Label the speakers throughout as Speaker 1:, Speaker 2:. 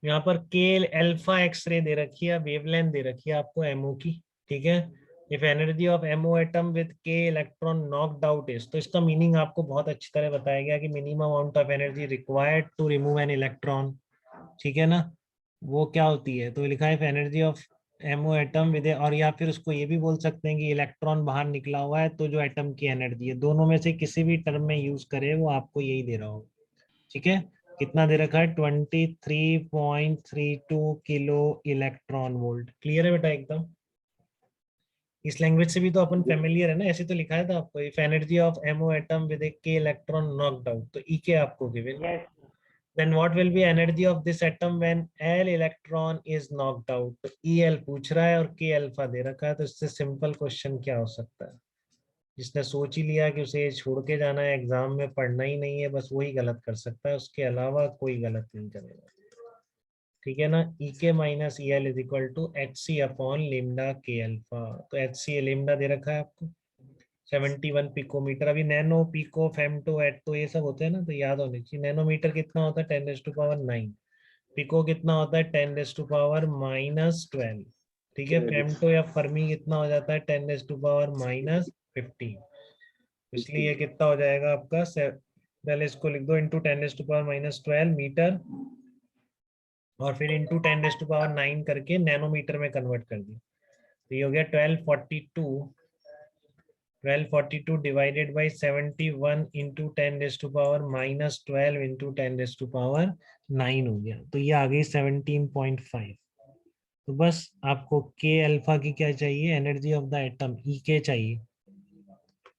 Speaker 1: यहाँ पर के अल्फा एक्सरे दे रखी है, वेवलेंथ दे रखी है आपको एमओ की, ठीक है। If energy of MO atom with K electron knocked out is, तो इसका मीनिंग आपको बहुत अच्छी तरह बताया गया कि minimum amount of energy required to remove an electron, ठीक है ना, वो क्या होती है। तो लिखा है if energy of MO atom with, और या फिर उसको ये भी बोल सकते हैं कि इलेक्ट्रॉन बाहर निकला हुआ है तो जो एटम की एनर्जी है, दोनों में से किसी भी टर्म में यूज करे वो आपको यही दे रहा होगा, ठीक है। कितना दे रखा है, 23.32 किलो इलेक्ट्रॉन वोल्ट। क्लियर है बेटा एकदम। इस लैंग्वेज से भी तो अपन फेमिलियर है ना, ऐसे तो लिखा है था आपको, if energy of MO atom with a K electron knocked out, तो ई के आपको given,
Speaker 2: yes
Speaker 1: then what will be energy of this atom when L electron is knocked out। तो EL पूछ रहा है और K अल्फा दे रखा है, तो इससे सिंपल क्वेश्चन क्या हो सकता है। जिसने सोच ही लिया कि उसे छोड़ के जाना है, एग्जाम में पढ़ना ही नहीं है, बस वही गलत कर सकता है, उसके अलावा कोई गलत नहीं करेगा, ठीक है ना। E K minus E L is equal to h c upon lambda K alpha. तो एच सी लिमडा दे रखा है आपको 71 पिकोमीटर। अभी नैनो पिको फेमटो एटो ये सब होते हैं ना, तो याद होने चाहिए। नैनोमीटर कितना होता है, 10⁻⁹। पिको कितना होता है, 10⁻⁻12, ठीक है। फेमटो या फर्मी कितना हो जाता है, 10⁻⁻15। इसलिए ये कितना हो जाएगा आपका, पहले इसको लिख दो, इंटू 10⁻⁻12 मीटर, और फिर इंटू 10⁻⁹ करके नैनोमीटर में कन्वर्ट कर दिया। तो ये हो गया 1242 डिवाइडेड बाई 71 इंटू 10⁻⁻12 इंटू 10⁻⁹ हो गया। तो ये आ गई 17.5। तो बस आपको के अल्फा की क्या चाहिए, एनर्जी ऑफ द एटम ई के चाहिए,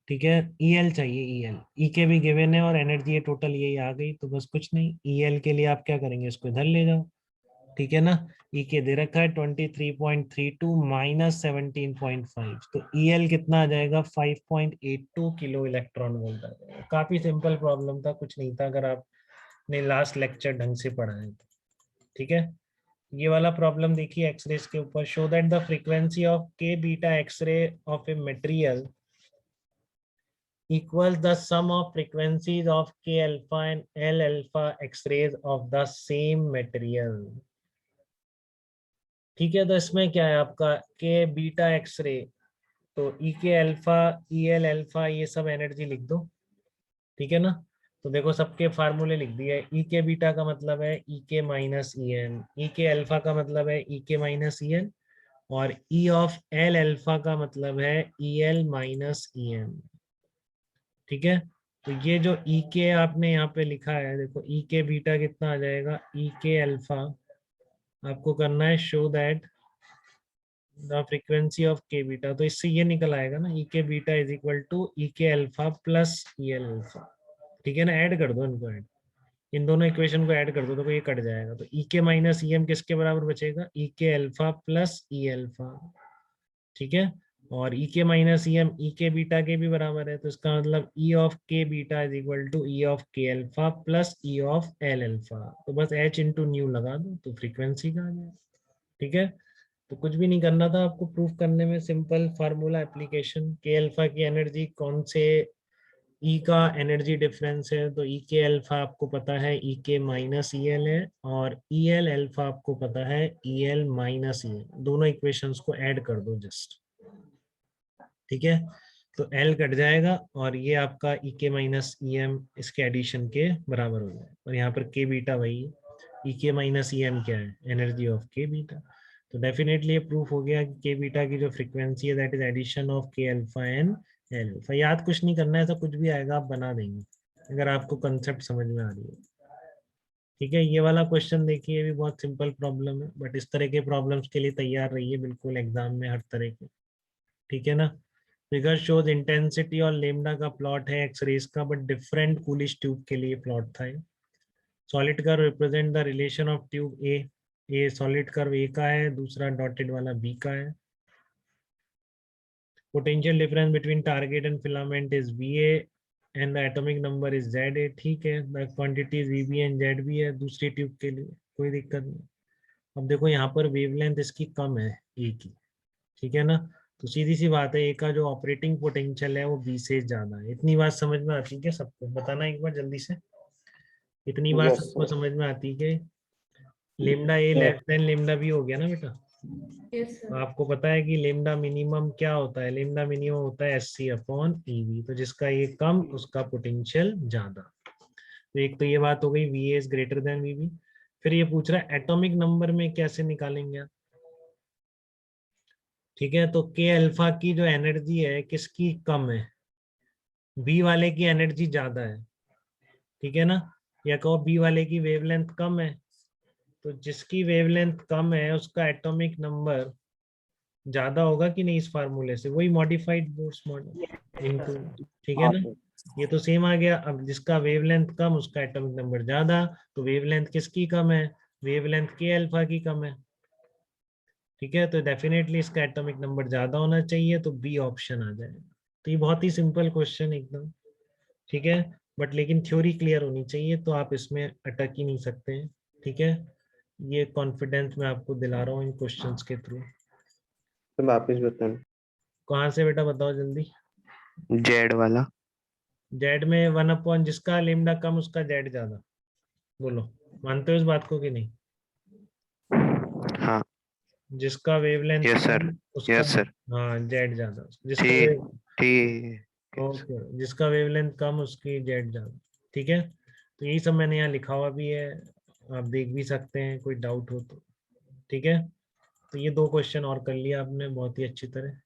Speaker 1: ठीक है। ई एल चाहिए, ई एल, ई के भी गिवन है और एनर्जी टोटल यही आ गई। तो बस कुछ नहीं, ई एल के लिए आप क्या करेंगे, इसको इधर ले जाओ, ठीक है ना। ई के दे रखा है 23.32 माइनस 17.5, तो ई एल कितना आ जाएगा, 5.82 किलो इलेक्ट्रॉन वोल्ट आ जाएगा। काफी सिंपल प्रॉब्लम था, कुछ नहीं था, अगर आपने लास्ट लेक्चर ढंग से पढ़ा है तो, ठीक है। ये वाला प्रॉब्लम देखिए एक्सरेज के ऊपर, show that the frequency of K beta X ray of a material equals the sum of frequencies of k alpha and l alpha x-rays of the same material, ठीक है। तो इसमें क्या है आपका के बीटा एक्सरे, तो ई के अल्फा, ई एल अल्फा, ये सब एनर्जी लिख दो, ठीक है ना। तो देखो सबके फार्मूले लिख दिए, ई के बीटा का मतलब है ई के माइनस ई एन, ई के अल्फा का मतलब है ई के माइनस ई एन, और ई ऑफ एल अल्फा का मतलब है E L minus E N, ठीक है। तो ये जो ई के आपने यहाँ पे लिखा है, देखो ई के बीटा कितना आ जाएगा, ई के अल्फा आपको करना है show that the frequency of K beta, तो इससे ये निकल आएगा ना, ई के बीटा इज इक्वल टू ई के alpha plus E L alpha, ठीक है ना। ऐड कर दो इनको, ऐड, इन दोनों इक्वेशन को ऐड कर दो तो ये कट जाएगा। तो E K minus E M किसके बराबर बचेगा, ई के अल्फा प्लस ई अल्फा, ठीक है। और ई K minus E M E के बीटा के भी बराबर है, तो इसका मतलब E of K beta is equal to E of K alpha plus E of L alpha. तो बस एच इंटू न्यू लगा दो तो फ्रीक्वेंसी का आ जाएगा, ठीक है। तो कुछ भी नहीं करना था आपको प्रूफ करने में, सिंपल फार्मूला एप्लीकेशन, के अल्फा की एनर्जी कौन से ई का एनर्जी डिफरेंस है, तो ई के अल्फा आपको पता है ई के माइनस ई एल है, और ई एल अल्फा आपको पता है E L minus E L, दोनों इक्वेशंस को ऐड कर दो जस्ट, ठीक है। तो एल कट जाएगा और ये आपका ई के माइनस ई एम इसके एडिशन के बराबर हो जाएगा, और यहाँ पर के बीटा वही है, ई के माइनस ई एम क्या है, एनर्जी ऑफ के बीटा। तो डेफिनेटली ये प्रूफ हो गया कि के बीटा की जो फ्रीक्वेंसी है that is addition of K alpha and L alpha. याद कुछ नहीं करना है, ऐसा कुछ भी आएगा आप बना देंगे अगर आपको कंसेप्ट समझ में आ रही है, ठीक है। ये वाला क्वेश्चन देखिए, ये भी बहुत सिंपल प्रॉब्लम है, बट इस तरह के प्रॉब्लम्स के लिए तैयार रहिए बिल्कुल एग्जाम में हर तरह के, ठीक है ना। फिगर शोज इंटेंसिटी और लेमडा का प्लॉट है एक्सरेज का, बट डिफरेंट कूलिश ट्यूब के लिए प्लॉट था। Solid curve represent the relation of tube ए, ये सॉलिड कर्व ए का है, दूसरा डॉटेड वाला बी का है। Potential difference between target and filament is V A and the atomic number is Z A, ठीक है। The quantities V B and Z B है दूसरी ट्यूब के लिए, कोई दिक्कत नहीं। अब देखो यहाँ पर वेवलेंथ इसकी कम है ए की, ठीक है ना। तो सीधी सी बात है, ए का जो ऑपरेटिंग पोटेंशियल है वो बी से ज्यादा है। इतनी बात समझ में आती है क्या सबको, बताना एक बार जल्दी से, इतनी बात
Speaker 2: यस
Speaker 1: सबको
Speaker 2: सर।
Speaker 1: समझ में आती है कि lambda A less than lambda B हो गया ना बेटा।
Speaker 2: यस
Speaker 1: तो
Speaker 2: सर।
Speaker 1: आपको पता है कि लेमडा मिनिमम क्या होता है, लेमडा मिनिमम होता है SC अपॉन EV, तो जिसका ये कम उसका पोटेंशियल ज्यादा। तो एक तो ये बात हो गई, VA is greater than VB। फिर ये पूछ रहा है एटॉमिक नंबर में कैसे निकालेंगे आप। ठीक है, तो के अल्फा की जो एनर्जी है किसकी कम है, बी वाले की एनर्जी ज्यादा है, ठीक है ना। या कहो बी वाले की वेवलेंथ कम है, तो जिसकी वेवलेंथ कम है उसका एटॉमिक नंबर ज्यादा होगा कि नहीं, इस फार्मूले से, वही मॉडिफाइड बोर्स मॉडल इनटू, ठीक है ना। ये तो सेम आ गया। अब जिसका वेवलेंथ कम उसका एटॉमिक नंबर ज्यादा, तो वेवलेंथ किसकी कम है, वेवलेंथ के अल्फा की कम है, ठीक है। तो डेफिनेटली इसका एटॉमिक नंबर ज्यादा होना चाहिए, तो बी ऑप्शन आ जाएगा। तो ये बहुत ही सिंपल क्वेश्चन एकदम, ठीक है। बट लेकिन थ्योरी क्लियर होनी चाहिए, तो आप इसमें अटक ही नहीं सकते हैं, ठीक है। ये कॉन्फिडेंस मैं आपको दिला रहा हूँ इन क्वेश्चंस के थ्रू।
Speaker 3: तो वापिस बताना।
Speaker 1: कहाँ से बेटा बताओ जल्दी।
Speaker 3: जेड वाला।
Speaker 1: जेड में 1 अपॉन जिसका लेमडा कम उसका जेड ज्यादा, बोलो मानते हो इस बात को कि नहीं।
Speaker 3: हाँ।
Speaker 1: जिसका वेवलेंथ
Speaker 3: यस सर।
Speaker 1: कम उसका,
Speaker 3: यस सर।
Speaker 1: हाँ जेड ज्यादा, जिसका
Speaker 3: ठीक ठीक।
Speaker 1: ओके, जिसका वेवलेंथ कम उसकी जेड ज्यादा, ठीक है। तो यही सब मैंने यहाँ लिखा हुआ भी है, आप देख भी सकते हैं कोई डाउट हो तो, ठीक है। तो ये 2 क्वेश्चन और कर लिया आपने बहुत ही अच्छी तरह।